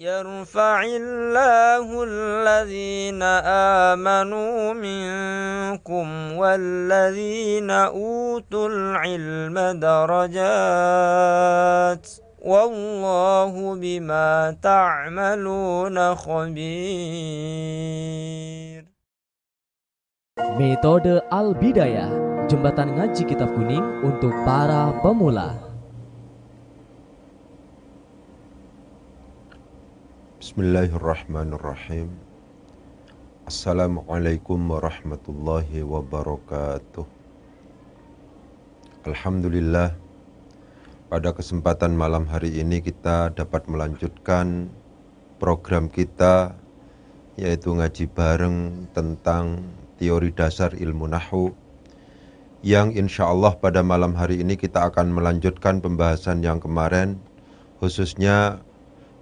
يرفع الله الذين آمنوا منكم والذين أوتوا العلم درجات والله بما تعملون خبير. Metode Al-Bidayah, jembatan ngaji kitab kuning untuk para pemula. Bismillahirrahmanirrahim. Assalamualaikum warahmatullahi wabarakatuh. Alhamdulillah, pada kesempatan malam hari ini kita dapat melanjutkan program kita, yaitu ngaji bareng tentang teori dasar ilmu nahwu, yang insya Allah pada malam hari ini kita akan melanjutkan pembahasan yang kemarin, khususnya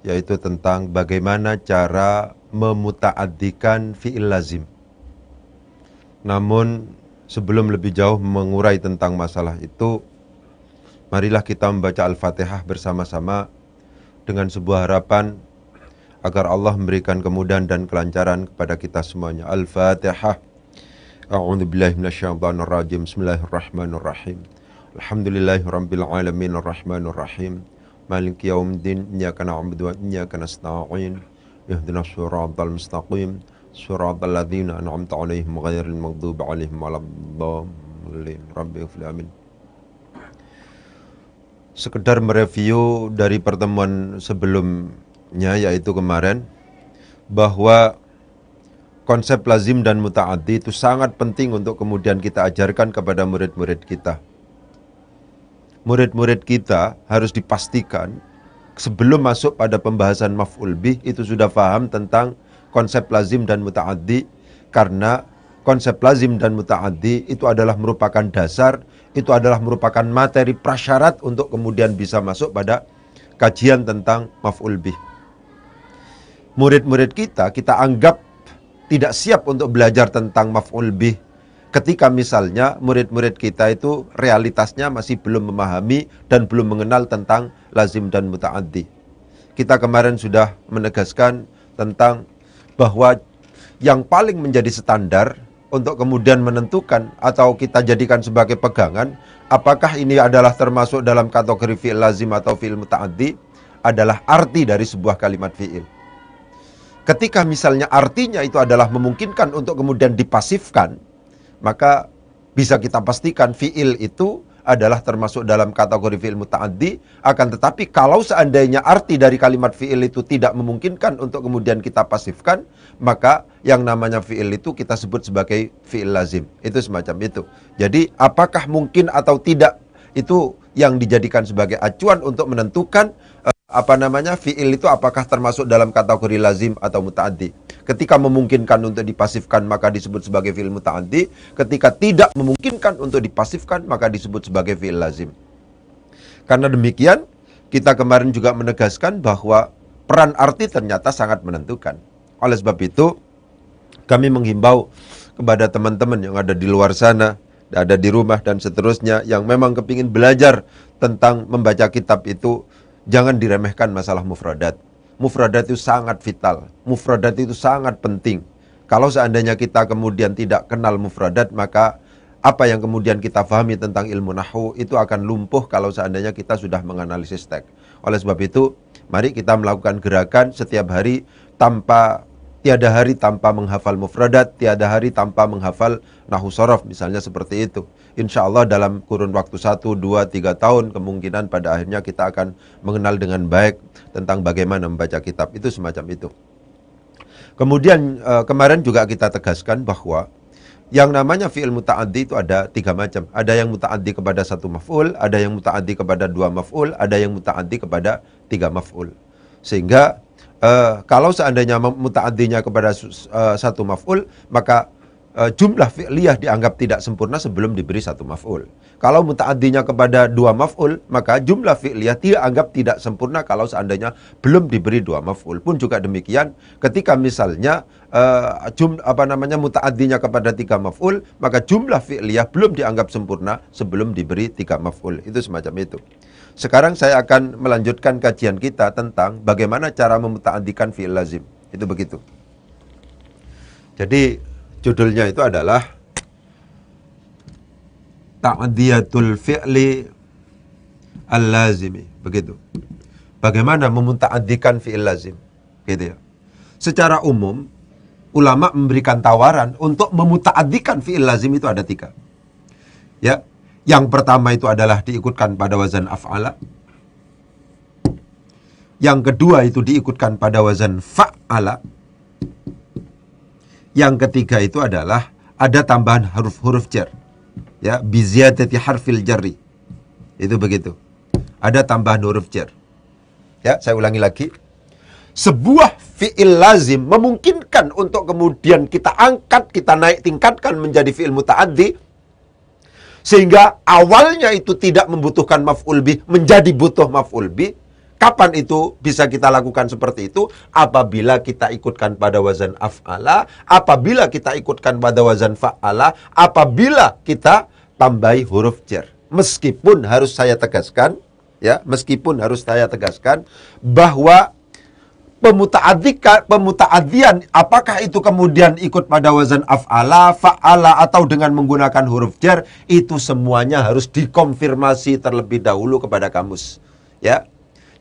yaitu tentang bagaimana cara memuta'addikan fi'il lazim. Namun sebelum lebih jauh mengurai tentang masalah itu, marilah kita membaca Al-Fatihah bersama-sama dengan sebuah harapan agar Allah memberikan kemudahan dan kelancaran kepada kita semuanya. Al-Fatihah. A'udzubillahi minasyaitonirrajim. Bismillahirrahmanirrahim. Alhamdulillahirabbil alamin arrahmanir rahim. Maliki yaumiddin. Iyyaka na'budu wa iyyaka nasta'in. Ihdinas siratal mustaqim. Siratal ladzina an'amta 'alaihim ghairil maghdubi 'alaihim waladdallin. Rabbi ighfir amin. Sekedar mereview dari pertemuan sebelumnya, yaitu kemarin, bahwa konsep lazim dan muta'addi itu sangat penting untuk kemudian kita ajarkan kepada murid-murid kita. Murid-murid kita harus dipastikan sebelum masuk pada pembahasan maf'ul bih itu sudah paham tentang konsep lazim dan muta'addi, karena konsep lazim dan muta'addi itu adalah merupakan dasar, itu adalah merupakan materi prasyarat untuk kemudian bisa masuk pada kajian tentang maf'ul bih. Murid-murid kita anggap tidak siap untuk belajar tentang maf'ul bih ketika misalnya murid-murid kita itu realitasnya masih belum memahami dan belum mengenal tentang lazim dan muta'addi. Kita kemarin sudah menegaskan tentang bahwa yang paling menjadi standar untuk kemudian menentukan atau kita jadikan sebagai pegangan apakah ini adalah termasuk dalam kategori fi'il lazim atau fi'il muta'addi adalah arti dari sebuah kalimat fi'il. Ketika misalnya artinya itu adalah memungkinkan untuk kemudian dipasifkan, maka bisa kita pastikan fi'il itu adalah termasuk dalam kategori fi'il muta'addi. Akan tetapi kalau seandainya arti dari kalimat fi'il itu tidak memungkinkan untuk kemudian kita pasifkan, maka yang namanya fi'il itu kita sebut sebagai fi'il lazim. Itu semacam itu. Jadi apakah mungkin atau tidak, itu yang dijadikan sebagai acuan untuk menentukan fi'il itu apakah termasuk dalam kategori lazim atau muta'addi. Ketika memungkinkan untuk dipasifkan maka disebut sebagai fi'il muta'addi. Ketika tidak memungkinkan untuk dipasifkan maka disebut sebagai fi'il lazim. Karena demikian, kita kemarin juga menegaskan bahwa peran arti ternyata sangat menentukan. Oleh sebab itu, kami menghimbau kepada teman-teman yang ada di luar sana, ada di rumah dan seterusnya, yang memang kepingin belajar tentang membaca kitab itu, jangan diremehkan masalah mufradat. Mufradat itu sangat vital. Mufradat itu sangat penting. Kalau seandainya kita kemudian tidak kenal mufradat, maka apa yang kemudian kita pahami tentang ilmu nahwu itu akan lumpuh kalau seandainya kita sudah menganalisis teks. Oleh sebab itu, mari kita melakukan gerakan setiap hari tiada hari tanpa menghafal mufradat, tiada hari tanpa menghafal nahwu shorof, misalnya seperti itu. Insya Allah dalam kurun waktu 1, 2, 3 tahun, kemungkinan pada akhirnya kita akan mengenal dengan baik tentang bagaimana membaca kitab. Itu semacam itu. Kemudian kemarin juga kita tegaskan bahwa yang namanya fi'il muta'addi itu ada 3 macam. Ada yang muta'addi kepada 1 maf'ul, ada yang muta'addi kepada 2 maf'ul, ada yang muta'addi kepada 3 maf'ul. Sehingga kalau seandainya muta'addinya kepada 1 maf'ul, maka jumlah fi'liyah dianggap tidak sempurna sebelum diberi 1 maf'ul. Kalau muta'addinya kepada 2 maf'ul, maka jumlah fi'liyah dianggap tidak sempurna kalau seandainya belum diberi 2 maf'ul. Pun juga demikian, ketika misalnya muta'addinya kepada 3 maf'ul, maka jumlah fi'liyah belum dianggap sempurna sebelum diberi 3 maf'ul. Itu semacam itu. Sekarang saya akan melanjutkan kajian kita tentang bagaimana cara memuta'addikan fi'il lazim. Itu begitu. Jadi judulnya itu adalah ta'adiyatul fi'li al-lazimi. Begitu. Bagaimana memuta'addikan fi'il lazim. Gitu ya. Secara umum, ulama memberikan tawaran untuk memuta'addikan fi'il lazim itu ada 3. Ya. Yang pertama itu adalah diikutkan pada wazan af'ala. Yang kedua itu diikutkan pada wazan fa'ala. Yang ketiga itu adalah ada tambahan huruf-huruf jar. Ya, bi ziyadati harfil jarri. Itu begitu. Ada tambahan huruf jar. Ya, saya ulangi lagi. Sebuah fi'il lazim memungkinkan untuk kemudian kita angkat, kita naik tingkatkan menjadi fi'il muta'addi. Sehingga awalnya itu tidak membutuhkan maf'ul bih menjadi butuh maf'ul bih. Kapan itu bisa kita lakukan seperti itu? Apabila kita ikutkan pada wazan af'ala, apabila kita ikutkan pada wazan fa'ala, apabila kita tambahi huruf jar. Meskipun harus saya tegaskan, ya, meskipun harus saya tegaskan bahwa pemuta'addian apakah itu kemudian ikut pada wazan af'ala, fa'ala atau dengan menggunakan huruf jar, itu semuanya harus dikonfirmasi terlebih dahulu kepada kamus. Ya.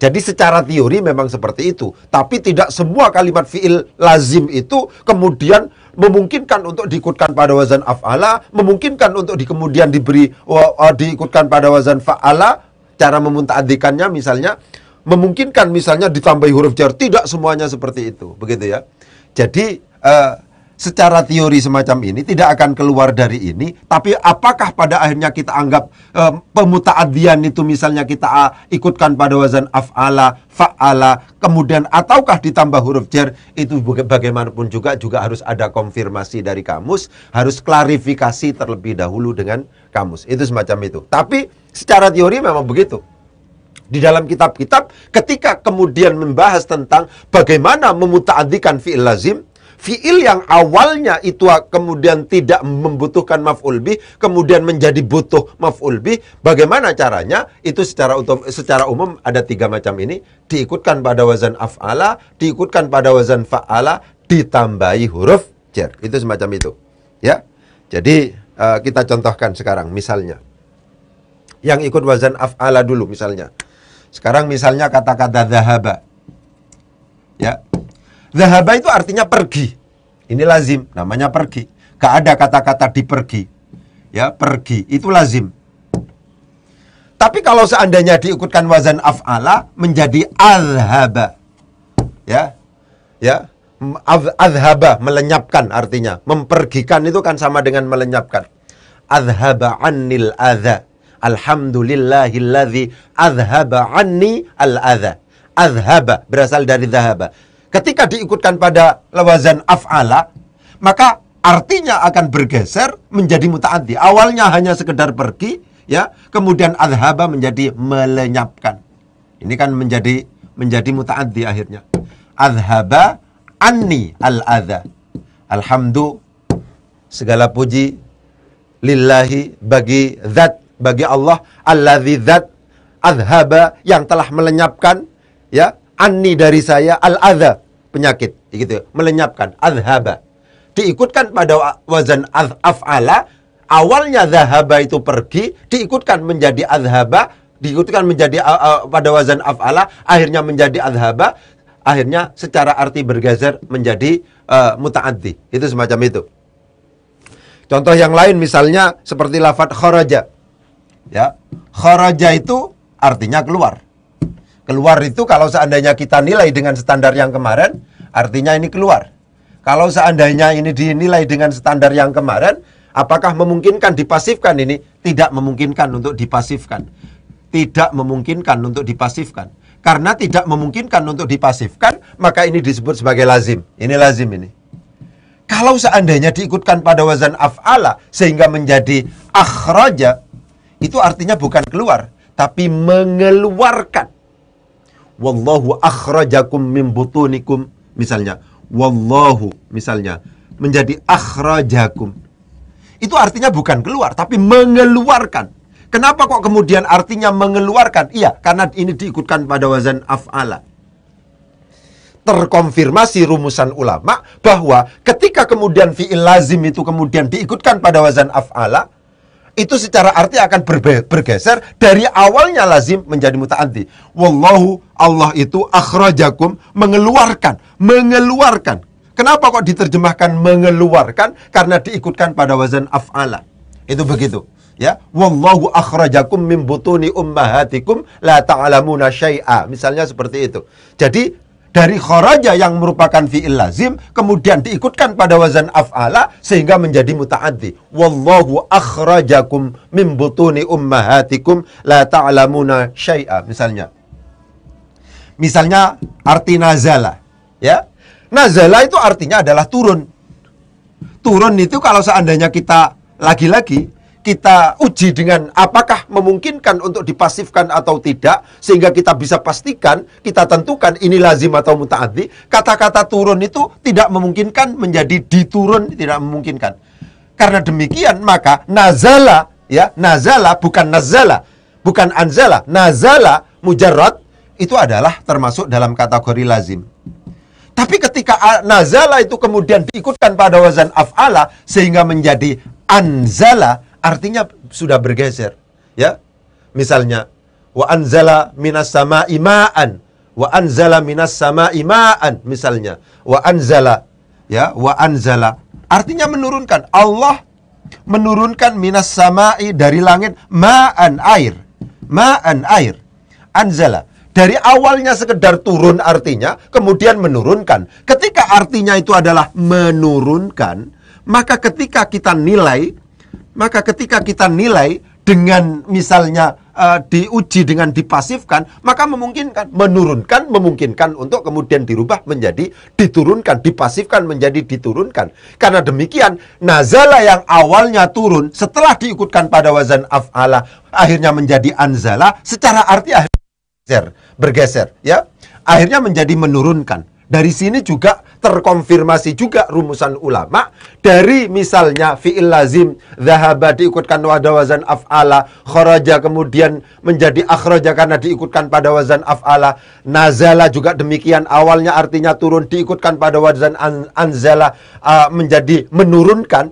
Jadi secara teori memang seperti itu, tapi tidak semua kalimat fi'il lazim itu kemudian memungkinkan untuk diikutkan pada wazan af'ala, memungkinkan untuk kemudian diikutkan pada wazan fa'ala. Cara memuta'addikannya misalnya memungkinkan misalnya ditambahi huruf jar, tidak semuanya seperti itu, begitu ya. Jadi secara teori semacam ini tidak akan keluar dari ini, tapi apakah pada akhirnya kita anggap pemuta'addian itu misalnya kita ikutkan pada wazan af'ala, fa'ala, kemudian ataukah ditambah huruf jar, itu bagaimanapun juga harus ada konfirmasi dari kamus, harus klarifikasi terlebih dahulu dengan kamus. Itu semacam itu. Tapi secara teori memang begitu. Di dalam kitab-kitab ketika kemudian membahas tentang bagaimana memuta'addikan fi'il lazim, fi'il yang awalnya itu kemudian tidak membutuhkan maf'ul bih, kemudian menjadi butuh maf'ul bih, bagaimana caranya? Itu secara umum ada 3 macam ini, diikutkan pada wazan af'ala, diikutkan pada wazan fa'ala, ditambahi huruf jar. Itu semacam itu. Ya. Jadi kita contohkan sekarang misalnya. Yang ikut wazan af'ala dulu misalnya. Sekarang misalnya kata-kata dhahaba. Ya. Dhahaba itu artinya pergi. Ini lazim, namanya pergi. Gak ada kata-kata dipergi. Ya, pergi, itu lazim. Tapi kalau seandainya diikutkan wazan af'ala menjadi adhaba. Ya. Ya. Adhaba, melenyapkan artinya. Mempergikan itu kan sama dengan melenyapkan. Adhaba annil adha. Alhamdulillahilladzi adhaba anni al-adha. Adhaba berasal dari dhahaba. Ketika diikutkan pada wazan af'ala, maka artinya akan bergeser menjadi muta'addi. Awalnya hanya sekedar pergi, ya, kemudian adhaba menjadi melenyapkan. Ini kan menjadi muta'addi akhirnya. Adhaba anni al-adha. Alhamdulillah, segala puji lillahi, bagi zat, bagi Allah, alladzi zat, adhaba, yang telah melenyapkan, ya, anni dari saya, al-adha, penyakit, gitu, melenyapkan, adhaba. Diikutkan pada wazan af'ala, awalnya dhahaba itu pergi, diikutkan menjadi adhaba, diikutkan menjadi pada wazan af'ala, akhirnya menjadi adhaba, akhirnya secara arti bergeser menjadi muta'addi. Itu semacam itu. Contoh yang lain misalnya seperti lafadz kharaja. Ya, kharaja itu artinya keluar. Keluar itu kalau seandainya kita nilai dengan standar yang kemarin, artinya ini keluar. Kalau seandainya ini dinilai dengan standar yang kemarin, apakah memungkinkan dipasifkan ini? Tidak memungkinkan untuk dipasifkan. Tidak memungkinkan untuk dipasifkan. Karena tidak memungkinkan untuk dipasifkan, maka ini disebut sebagai lazim. Ini lazim ini. Kalau seandainya diikutkan pada wazan af'ala sehingga menjadi akhraja, itu artinya bukan keluar, tapi mengeluarkan. Wallahu akhrajakum min butunikum, misalnya. Wallahu, misalnya, menjadi akhrajakum. Itu artinya bukan keluar, tapi mengeluarkan. Kenapa kok kemudian artinya mengeluarkan? Iya, karena ini diikutkan pada wazan af'ala. Terkonfirmasi rumusan ulama bahwa ketika kemudian fi'il lazim itu kemudian diikutkan pada wazan af'ala, itu secara arti akan bergeser dari awalnya lazim menjadi muta'addi. Wallahu, Allah itu akhrajakum, mengeluarkan. Kenapa kok diterjemahkan mengeluarkan? Karena diikutkan pada wazan af'ala. Itu begitu. Ya, wallahu akhrajakum min butuni ummahatikum la ta'lamuna syai'a. Misalnya seperti itu. Jadi dari kharaja yang merupakan fi'il lazim kemudian diikutkan pada wazan af'ala sehingga menjadi muta'addi. Wallahu akhrajakum min butuni ummahatikum la ta'lamuna syai'a. Misalnya arti nazala, ya. Nazala itu artinya adalah turun. Turun itu kalau seandainya kita lagi-lagi kita uji dengan apakah memungkinkan untuk dipasifkan atau tidak, sehingga kita bisa pastikan, kita tentukan ini lazim atau muta'addi. Kata-kata turun itu tidak memungkinkan menjadi diturun, tidak memungkinkan. Karena demikian maka nazala, ya, nazala bukan nazala, bukan anzala, nazala mujarrad itu adalah termasuk dalam kategori lazim. Tapi ketika nazala itu kemudian diikutkan pada wazan af'ala sehingga menjadi anzala, artinya sudah bergeser, ya. Misalnya wa anzala minas sama'i ma'an, wa anzala minas sama'i ma'an, misalnya wa anzala, ya, wa anzala artinya menurunkan. Allah menurunkan minas sama'i, dari langit, ma'an, air. Ma'an, air. Anzala dari awalnya sekedar turun artinya, kemudian menurunkan. Ketika artinya itu adalah menurunkan, maka ketika kita nilai dengan misalnya diuji dengan dipasifkan, maka memungkinkan, menurunkan memungkinkan untuk kemudian dirubah menjadi diturunkan, dipasifkan menjadi diturunkan. Karena demikian, nazala yang awalnya turun setelah diikutkan pada wazan af'ala akhirnya menjadi anzala, secara arti bergeser, ya. Akhirnya menjadi menurunkan. Dari sini juga terkonfirmasi juga rumusan ulama. Dari misalnya fi'il lazim dhahaba diikutkan pada wazan af'ala, kharaja kemudian menjadi akhraja karena diikutkan pada wazan af'ala, nazala juga demikian, awalnya artinya turun diikutkan pada wazan anzala menjadi menurunkan.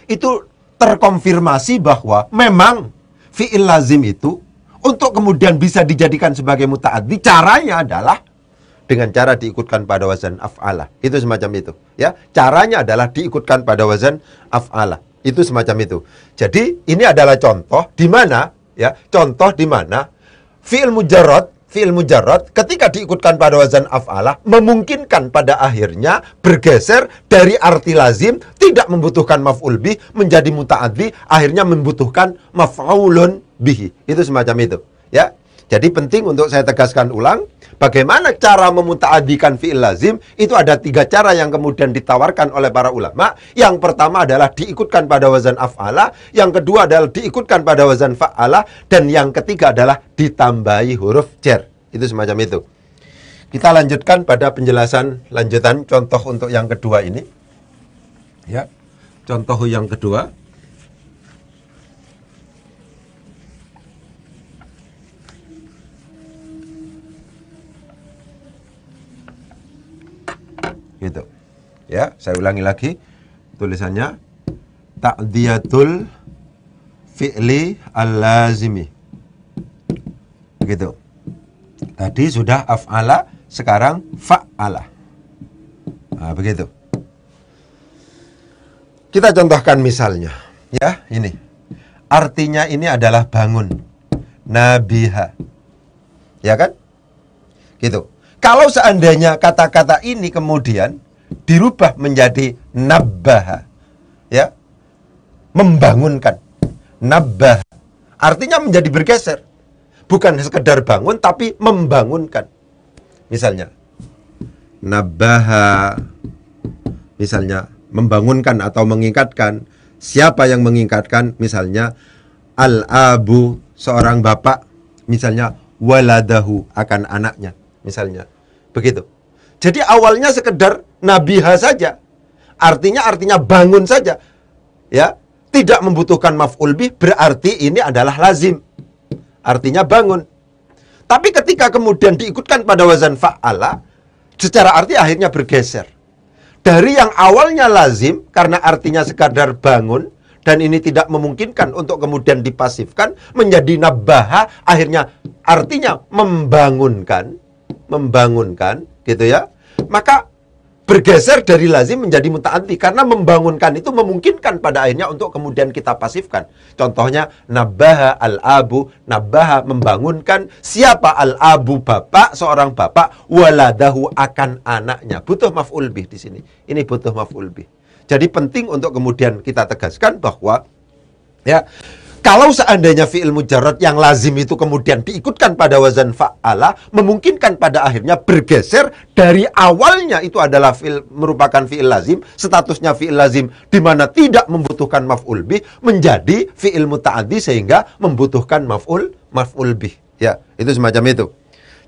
Itu terkonfirmasi bahwa memang fi'il lazim itu untuk kemudian bisa dijadikan sebagai muta'addi, caranya adalah dengan cara diikutkan pada wazan af'ala. Itu semacam itu, ya. Caranya adalah diikutkan pada wazan af'ala. Itu semacam itu. Jadi ini adalah contoh di mana, ya, contoh di mana fi'il mujarrad ketika diikutkan pada wazan af'ala memungkinkan pada akhirnya bergeser dari arti lazim, tidak membutuhkan maf'ul bih menjadi muta'addi, akhirnya membutuhkan maf'ulun bihi. Itu semacam itu, ya. Jadi penting untuk saya tegaskan ulang, bagaimana cara memuta'addikan fi'il lazim. Itu ada 3 cara yang kemudian ditawarkan oleh para ulama. Yang pertama adalah diikutkan pada wazan af'ala, yang kedua adalah diikutkan pada wazan fa'ala, dan yang ketiga adalah ditambahi huruf jar. Itu semacam itu. Kita lanjutkan pada penjelasan lanjutan contoh untuk yang kedua ini, ya. Contoh yang kedua, gitu, ya. Saya ulangi lagi tulisannya, ta'diyatul fi'li al-lazimi, begitu. Tadi sudah af'ala, sekarang fa'ala. Nah, begitu. Kita contohkan misalnya, ya. Ini artinya ini adalah bangun, nabiha, ya kan, gitu. Kalau seandainya kata-kata ini kemudian dirubah menjadi nabbaha, ya, membangunkan, nabbah, artinya menjadi bergeser, bukan sekedar bangun tapi membangunkan. Misalnya nabbaha, misalnya membangunkan atau mengingatkan. Siapa yang mengingatkan? Misalnya al-abu, seorang bapak, misalnya waladahu, akan anaknya, misalnya begitu. Jadi awalnya sekedar nabiha saja, artinya bangun saja, ya. tidak membutuhkan maf'ul bih, berarti ini adalah lazim. Artinya bangun. Tapi ketika kemudian diikutkan pada wazan fa'ala, secara arti akhirnya bergeser. Dari yang awalnya lazim, karena artinya sekadar bangun, dan ini tidak memungkinkan untuk kemudian dipasifkan, menjadi nabbaha, akhirnya artinya membangunkan, gitu ya. Maka bergeser dari lazim menjadi muta'addi, karena membangunkan itu memungkinkan pada akhirnya untuk kemudian kita pasifkan. Contohnya nabbaha al-abu, nabbaha membangunkan. Siapa al-abu? Bapak, seorang bapak, waladahu akan anaknya. Butuh maf'ul bih di sini. Ini butuh maf'ul bih. Jadi penting untuk kemudian kita tegaskan bahwa ya, kalau seandainya fi'il mujarrad yang lazim itu kemudian diikutkan pada wazan fa'ala, memungkinkan pada akhirnya bergeser dari awalnya itu adalah merupakan fi'il lazim, statusnya fi'il lazim di mana tidak membutuhkan maf'ul bih, menjadi fi'il muta'addi sehingga membutuhkan maf'ul bih. Ya, itu semacam itu.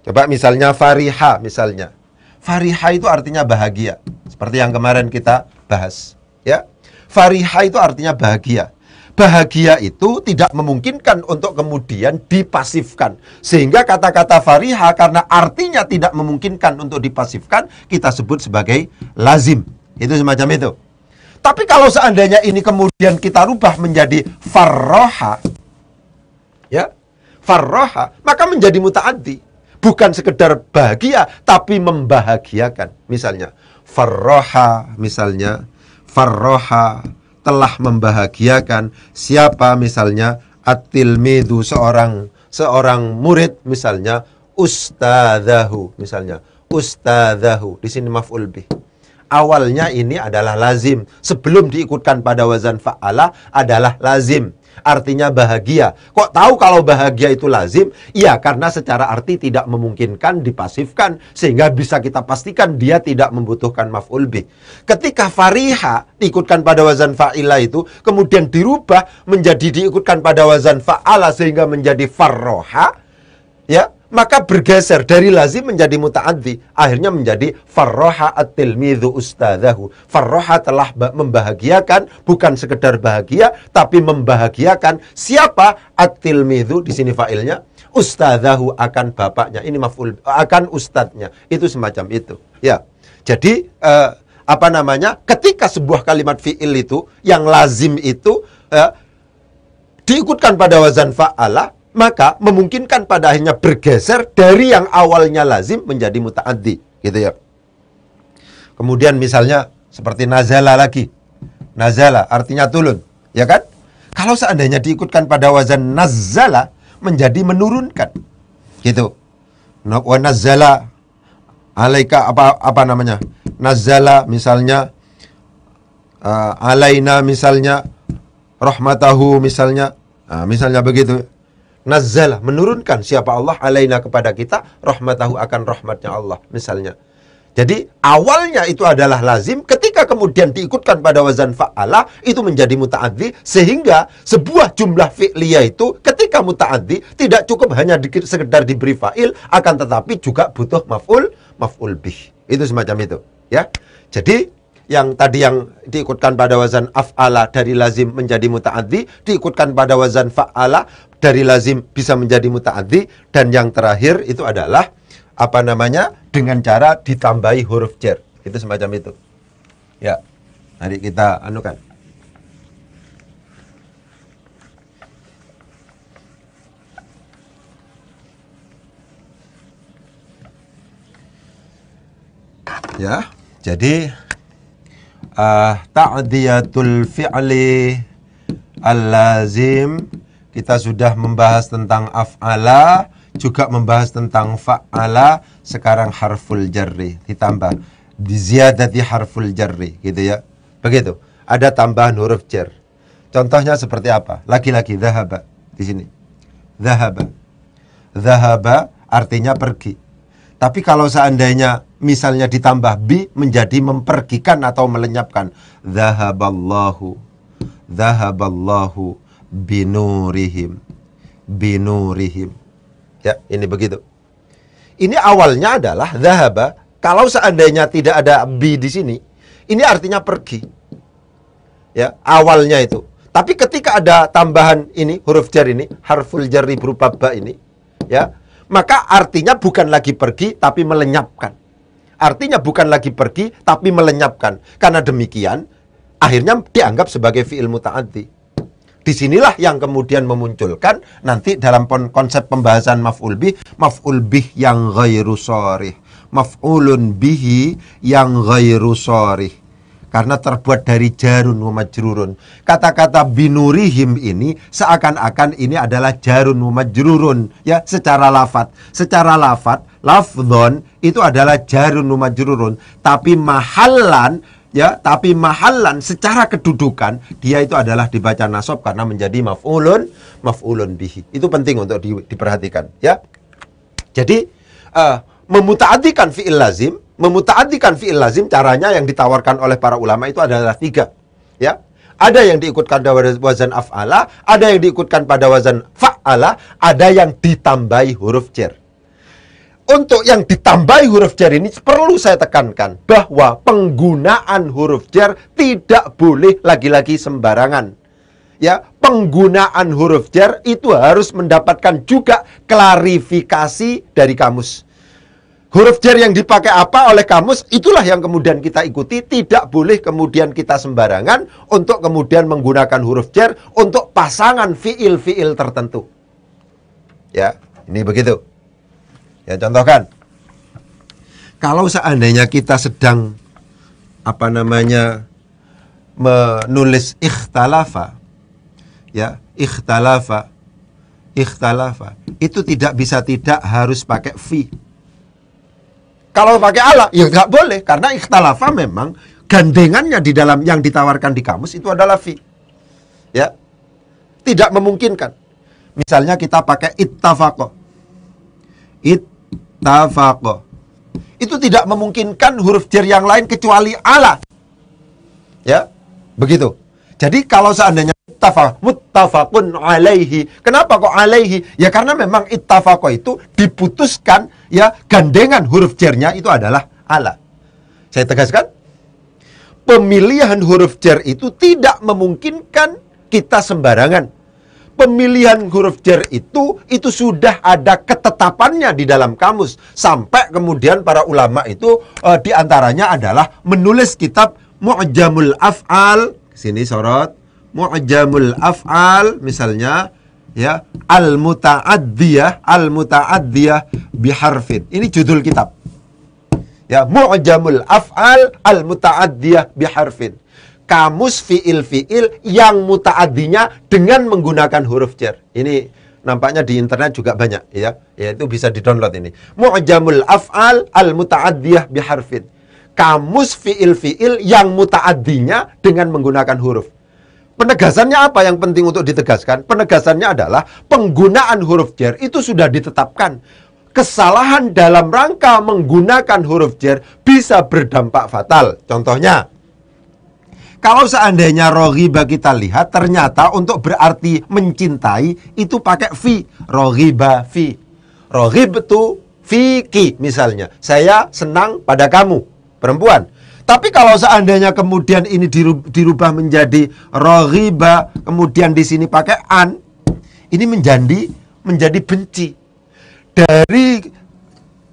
Coba misalnya fariha misalnya. Fariha itu artinya bahagia, seperti yang kemarin kita bahas, ya. Fariha itu artinya bahagia. Bahagia itu tidak memungkinkan untuk kemudian dipasifkan. Sehingga kata-kata fariha karena artinya tidak memungkinkan untuk dipasifkan, kita sebut sebagai lazim. Itu semacam itu. Tapi kalau seandainya ini kemudian kita rubah menjadi farroha, ya, farroha, maka menjadi muta'addi. Bukan sekedar bahagia, tapi membahagiakan. Misalnya, farroha, misalnya, farroha, telah membahagiakan siapa, misalnya at-tilmidu, seorang murid, misalnya ustadzahu, misalnya ustadzahu, di sini maf'ul bih. Awalnya ini adalah lazim, sebelum diikutkan pada wazan fa'ala adalah lazim, artinya bahagia. Kok tahu kalau bahagia itu lazim? Iya, karena secara arti tidak memungkinkan dipasifkan, sehingga bisa kita pastikan dia tidak membutuhkan maf'ul bih. Ketika fariha diikutkan pada wazan fa'ila itu, kemudian dirubah menjadi diikutkan pada wazan fa'ala sehingga menjadi farroha, ya, maka bergeser dari lazim menjadi muta'addi, akhirnya menjadi farroha at-tilmidhu ustadzahu. Farroha telah membahagiakan, bukan sekedar bahagia, tapi membahagiakan siapa? At-tilmidhu, di sini fa'ilnya, ustadzahu, akan bapaknya. Ini maf'ul, akan ustadznya. Itu semacam itu. Ya. Jadi ketika sebuah kalimat fi'il itu yang lazim itu diikutkan pada wazan fa'ala, maka memungkinkan pada akhirnya bergeser dari yang awalnya lazim menjadi muta'addi, gitu ya. Kemudian misalnya seperti nazala lagi. Nazala artinya turun, ya kan? Kalau seandainya diikutkan pada wazan nazzala menjadi menurunkan, gitu. Wa nazzala alaika apa namanya? Nazzala misalnya alaina misalnya rahmatahu misalnya. Nah, misalnya begitu. Nazzala, menurunkan siapa Allah, alaina kepada kita, rahmatahu akan rahmatnya Allah, misalnya. Jadi awalnya itu adalah lazim, ketika kemudian diikutkan pada wazan fa'ala, itu menjadi muta'addi, sehingga sebuah jumlah fi'liyah itu ketika muta'addi tidak cukup hanya sekedar diberi fa'il, akan tetapi juga butuh maf'ul bih. Itu semacam itu, ya. Jadi yang tadi yang diikutkan pada wazan af'ala dari lazim menjadi muta'addi, diikutkan pada wazan fa'ala dari lazim bisa menjadi muta'addi, dan yang terakhir itu adalah dengan cara ditambahi huruf jar. Itu semacam itu. Ya. Mari kita anukan. Ya. Jadi ta'diyatul fi'li al-lazim, kita sudah membahas tentang af'ala, juga membahas tentang fa'ala. Sekarang harful jarri ditambah di ziyadati harful jarri, gitu ya. Begitu. Ada tambahan huruf jar. Contohnya seperti apa? Laki-laki, dhahaba di sini. Dhahaba. Dhahaba artinya pergi. Tapi kalau seandainya misalnya ditambah bi menjadi mempergikan atau melenyapkan. Dhahaballahu. Dhahaballahu binurihim. Binurihim. Ya, ini begitu. Ini awalnya adalah dhahaba. Kalau seandainya tidak ada bi di sini, ini artinya pergi. Ya, awalnya itu. Tapi ketika ada tambahan ini, huruf jar ini, harful jarri berupa ba ini, ya, maka artinya bukan lagi pergi, tapi melenyapkan. Artinya bukan lagi pergi, tapi melenyapkan. Karena demikian, akhirnya dianggap sebagai fi'il muta'addi. Disinilah yang kemudian memunculkan nanti dalam konsep pembahasan maf'ul bih yang ghairu sharih. Maf'ulun bihi yang ghairu sharih. Karena terbuat dari jarun wa majrurun. Kata-kata binurihim ini seakan-akan ini adalah jarun wa majrurun, ya, secara lafadz. Secara lafdzon itu adalah jarun wa majrurun, tapi mahallan, ya, tapi mahallan secara kedudukan dia itu adalah dibaca nasab karena menjadi maf'ulun bihi. Itu penting untuk diperhatikan, ya. Jadi memuta'addikan fi'il lazim, caranya yang ditawarkan oleh para ulama itu adalah 3, ya. Ada yang diikutkan pada wazan af'ala, ada yang diikutkan pada wazan fa'ala, ada yang ditambahi huruf jar. Untuk yang ditambahi huruf jar ini perlu saya tekankan bahwa penggunaan huruf jar tidak boleh lagi-lagi sembarangan. Ya, penggunaan huruf jar itu harus mendapatkan juga klarifikasi dari kamus. Huruf jar yang dipakai apa oleh kamus, itulah yang kemudian kita ikuti. Tidak boleh kemudian kita sembarangan untuk kemudian menggunakan huruf jar untuk pasangan fiil-fiil tertentu. Ya, ini begitu. Ya, contohkan. Kalau seandainya kita sedang menulis ikhtalafa. Ya, ikhtalafa. Itu tidak bisa tidak harus pakai fi. Kalau pakai ala, ya nggak boleh. Karena ikhtalafa memang gandengannya di dalam yang ditawarkan di kamus itu adalah fi. Ya, tidak memungkinkan. Misalnya kita pakai ittafaqo. Itu tidak memungkinkan huruf jar yang lain kecuali ala. Ya, begitu. Jadi kalau seandainya muttafaqun alaihi. Kenapa kok alaihi? Ya karena memang ittafaqo itu diputuskan, ya, gandengan huruf jarnya itu adalah ala. Saya tegaskan, pemilihan huruf jar itu tidak memungkinkan kita sembarangan. Pemilihan huruf jar itu sudah ada ketetapannya di dalam kamus. Sampai kemudian para ulama itu diantaranya adalah menulis kitab Mu'jamul Af'al. Sini sorot. Mu'jamul Af'al misalnya, ya, al-muta'addiyah biharfin. Ini judul kitab. Ya, Mu'jamul Af'al al-muta'addiyah biharfin. Kamus fiil-fiil yang muta'addinya dengan menggunakan huruf jar. Ini nampaknya di internet juga banyak, ya. Ya, itu bisa di-download ini. Mu'jamul Af'al al-muta'addiyah biharfin. Kamus fiil-fiil yang muta'addinya dengan menggunakan huruf. Penegasannya apa yang penting untuk ditegaskan? Penegasannya adalah penggunaan huruf jar itu sudah ditetapkan. Kesalahan dalam rangka menggunakan huruf jar bisa berdampak fatal. Contohnya, kalau seandainya roghiba kita lihat, ternyata untuk berarti mencintai itu pakai fi. Roghiba fi. Roghib itu fiki misalnya. Saya senang pada kamu, perempuan. Tapi kalau seandainya kemudian ini dirubah menjadi roghiba, kemudian di sini pakai an, ini menjadi benci. Dari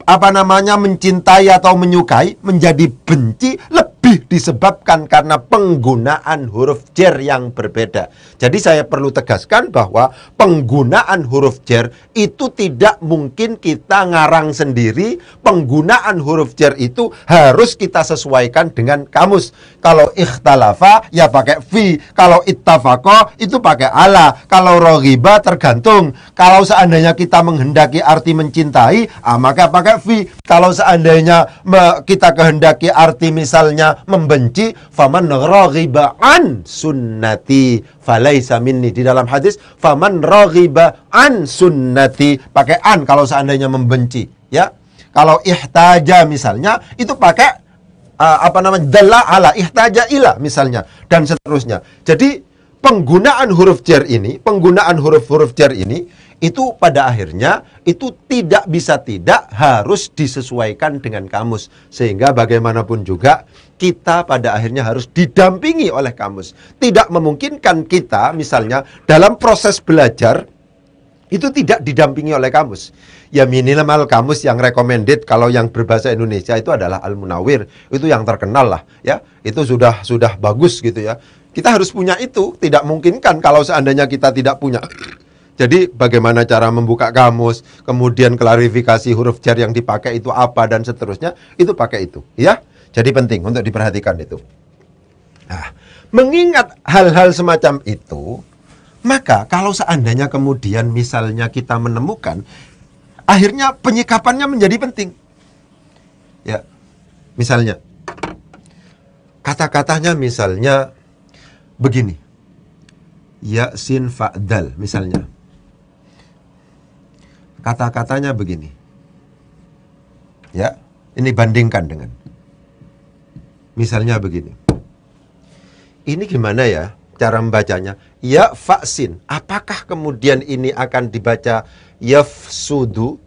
mencintai atau menyukai menjadi benci lebih disebabkan karena penggunaan huruf jar yang berbeda. Jadi saya perlu tegaskan bahwa penggunaan huruf jar itu tidak mungkin kita ngarang sendiri. Penggunaan huruf jar itu harus kita sesuaikan dengan kamus. Kalau ikhtalafa ya pakai fi, kalau ittafaqa itu pakai ala, kalau roghiba tergantung. Kalau seandainya kita menghendaki arti mencintai, maka pakai fi. Kalau seandainya kita kehendaki arti misalnya membenci, faman raghiba an sunnati falaisa minni. Di dalam hadis faman raghiba an sunnati pakai an kalau seandainya membenci, ya. Kalau ihtaja misalnya itu pakai dalla ala, ihtaja ila misalnya, dan seterusnya. Jadi penggunaan huruf jar ini, penggunaan huruf-huruf jar ini itu pada akhirnya itu tidak bisa tidak harus disesuaikan dengan kamus. Sehingga bagaimanapun juga kita pada akhirnya harus didampingi oleh kamus. Tidak memungkinkan kita misalnya dalam proses belajar itu tidak didampingi oleh kamus. Ya minimal kamus yang recommended kalau yang berbahasa Indonesia itu adalah Al-Munawwir. Itu yang terkenal lah ya. Itu sudah bagus gitu ya. Kita harus punya itu. Tidak mungkinkan kalau seandainya kita tidak punya. Jadi bagaimana cara membuka kamus, kemudian klarifikasi huruf jar yang dipakai itu apa dan seterusnya, itu pakai itu ya. Jadi penting untuk diperhatikan itu. Nah, mengingat hal-hal semacam itu, maka kalau seandainya kemudian misalnya kita menemukan, akhirnya penyikapannya menjadi penting. Ya, misalnya kata-katanya misalnya begini, ya sin fa'dal misalnya. Kata-katanya begini. Ya, ini bandingkan dengan. Misalnya begini. Ini gimana ya cara membacanya? Ya faksin. Apakah kemudian ini akan dibaca yafsudu?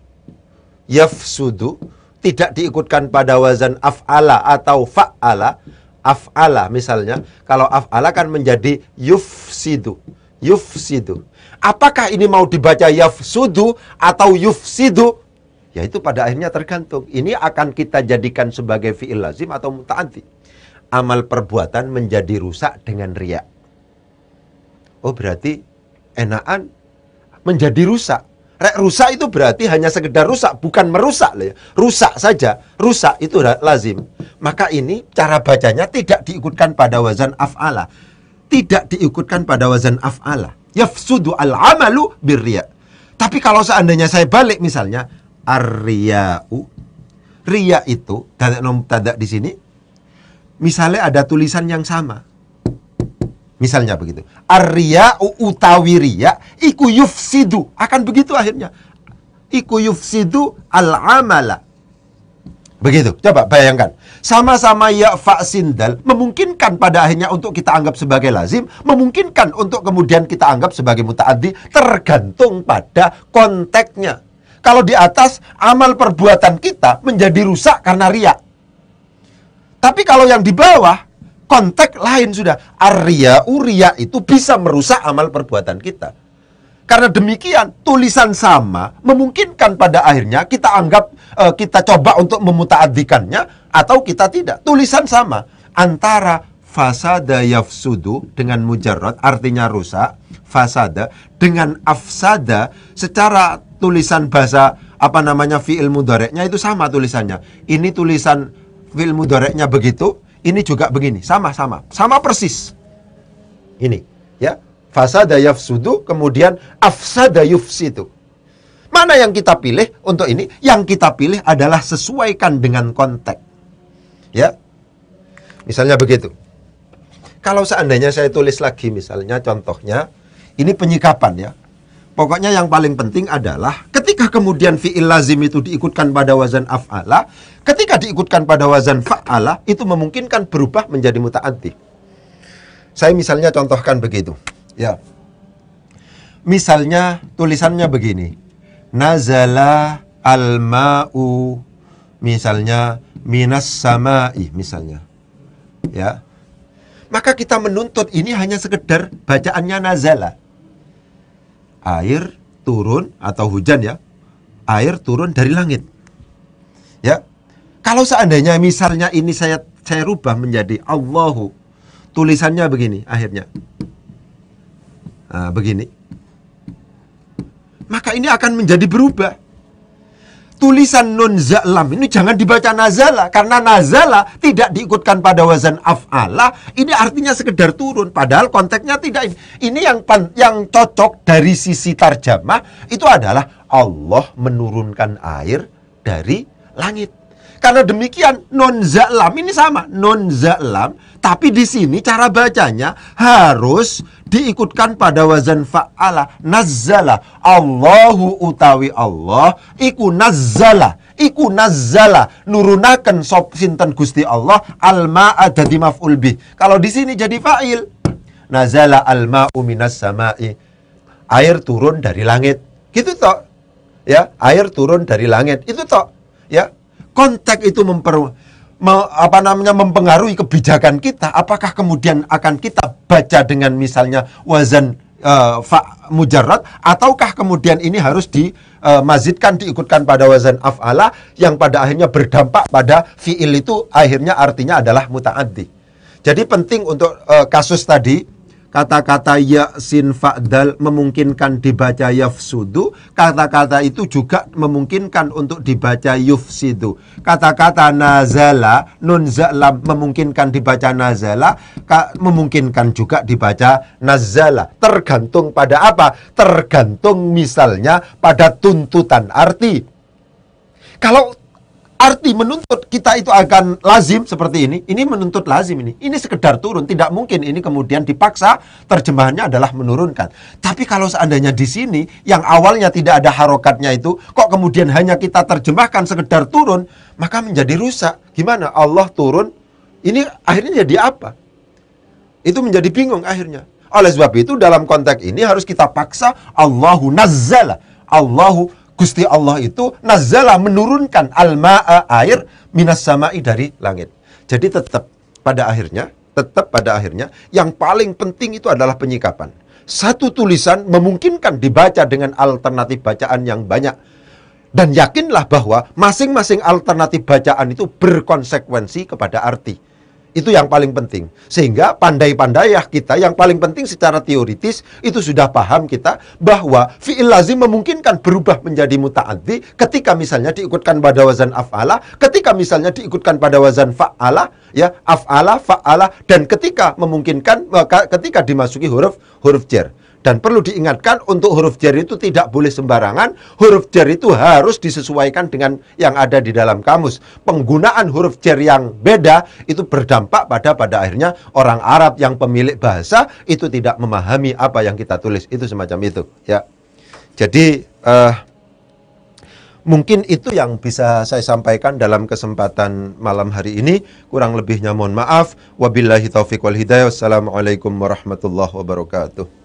Yafsudu tidak diikutkan pada wazan af'ala atau fa'ala. Af'ala misalnya. Kalau af'ala kan menjadi yufsidu. Yufsidu. Apakah ini mau dibaca yafsudu atau yufsidu? Ya itu pada akhirnya tergantung. Ini akan kita jadikan sebagai fi'il lazim atau muta'addi. Amal perbuatan menjadi rusak dengan riya. Oh berarti enakan menjadi rusak. Rusak itu berarti hanya sekedar rusak, bukan merusak. Rusak saja, rusak itu lazim. Maka ini cara bacanya tidak diikutkan pada wazan af'ala. Tidak diikutkan pada wazan af'ala. Yafsudu al-amalu birriya. Tapi kalau seandainya saya balik misalnya ar-riya'u. Riya itu tadak di sini. Misalnya ada tulisan yang sama. Misalnya begitu. Ar-riya'u utawi riya iku yufsidu. Akan begitu akhirnya. Iku yufsidu al-amala. Begitu. Coba bayangkan. Sama-sama ya fa sin dal memungkinkan pada akhirnya untuk kita anggap sebagai lazim, memungkinkan untuk kemudian kita anggap sebagai muta'addi, tergantung pada konteksnya. Kalau di atas amal perbuatan kita menjadi rusak karena riya. Tapi kalau yang di bawah konteks lain sudah. Ar-riya'u, riya itu bisa merusak amal perbuatan kita. Karena demikian, tulisan sama memungkinkan pada akhirnya kita anggap, kita coba untuk memuta'addikannya atau kita tidak. Tulisan sama antara fasada yafsudu dengan mujarrad artinya rusak, fasada dengan afsada secara tulisan bahasa fi'il mudhari'nya itu sama tulisannya. Ini tulisan fi'il mudhari'nya begitu, ini juga begini, sama persis. Ini, ya. Fasada yafsudu, kemudian afsada yufsidu. Mana yang kita pilih untuk ini? Yang kita pilih adalah sesuaikan dengan konteks. Ya. Misalnya begitu. Kalau seandainya saya tulis lagi misalnya contohnya, ini penyikapan ya. Pokoknya yang paling penting adalah ketika kemudian fi'il lazim itu diikutkan pada wazan af'ala, ketika diikutkan pada wazan fa'ala, itu memungkinkan berubah menjadi muta'addi. Saya misalnya contohkan begitu. Ya. Misalnya tulisannya begini. Nazala al-ma'u misalnya minas sama'i misalnya. Ya. Maka kita menuntut ini hanya sekedar bacaannya nazala. Air turun atau hujan ya. Air turun dari langit. Ya. Kalau seandainya misalnya ini saya rubah menjadi Allahu. Tulisannya begini akhirnya. Nah, begini. Maka ini akan menjadi berubah. Tulisan nun za'lam ini jangan dibaca nazala. Karena nazala tidak diikutkan pada wazan af'ala. Ini artinya sekedar turun. Padahal konteksnya tidak. Ini yang cocok dari sisi tarjamah. Itu adalah Allah menurunkan air dari langit. Karena demikian nun za'lam ini sama. Nun za'lam. Tapi di sini cara bacanya harus diikutkan pada wazan fa'ala. Nazzala. Allahu utawi Allah. Iku nazzala. Nurunaken sop sinten Gusti Allah. Al-ma'a dadi maf'ul bih. Kalau di sini jadi fa'il. Nazala al-ma'u minas sama'i. Air turun dari langit. Gitu toh. Ya, air turun dari langit. Itu toh. Ya. Konteks itu mempengaruhi kebijakan kita. Apakah kemudian akan kita baca dengan misalnya wazan fa mujarrad, ataukah kemudian ini harus dimazidkan, diikutkan pada wazan af'ala yang pada akhirnya berdampak pada fi'il itu akhirnya artinya adalah muta'addi. Jadi penting untuk kasus tadi, kata-kata ya sin fa'dal memungkinkan dibaca yafsudu, kata-kata itu juga memungkinkan untuk dibaca yufsidu. Kata-kata nazala, nun za'lam memungkinkan dibaca nazala, memungkinkan juga dibaca nazala. Tergantung pada apa? Tergantung misalnya pada tuntutan arti. Kalau arti menuntut kita itu akan lazim seperti ini menuntut lazim ini sekedar turun, tidak mungkin ini kemudian dipaksa terjemahannya adalah menurunkan. Tapi kalau seandainya di sini yang awalnya tidak ada harokatnya itu, kok kemudian hanya kita terjemahkan sekedar turun, maka menjadi rusak. Gimana? Allah turun, ini akhirnya jadi apa? Itu menjadi bingung akhirnya. Oleh sebab itu dalam konteks ini harus kita paksa Allahu nazzala, Gusti Allah itu nazzala menurunkan al-ma'a air minas sama'i dari langit. Jadi tetap pada akhirnya yang paling penting itu adalah penyikapan. Satu tulisan memungkinkan dibaca dengan alternatif bacaan yang banyak. Dan yakinlah bahwa masing-masing alternatif bacaan itu berkonsekuensi kepada arti. Itu yang paling penting. Sehingga pandai-pandailah kita, yang paling penting secara teoritis, itu sudah paham kita bahwa fi'il lazim memungkinkan berubah menjadi muta'addi ketika misalnya diikutkan pada wazan af'ala, ketika misalnya diikutkan pada wazan fa'ala, ya, af'ala, fa'ala, dan ketika memungkinkan, ketika dimasuki huruf jar. Dan perlu diingatkan untuk huruf jar itu tidak boleh sembarangan. Huruf jar itu harus disesuaikan dengan yang ada di dalam kamus. Penggunaan huruf jar yang beda itu berdampak pada akhirnya orang Arab yang pemilik bahasa itu tidak memahami apa yang kita tulis. Itu semacam itu, ya. Jadi mungkin itu yang bisa saya sampaikan dalam kesempatan malam hari ini. Kurang lebihnya mohon maaf. Wabillahi taufiq wal hidayah. Wassalamualaikum warahmatullahi wabarakatuh.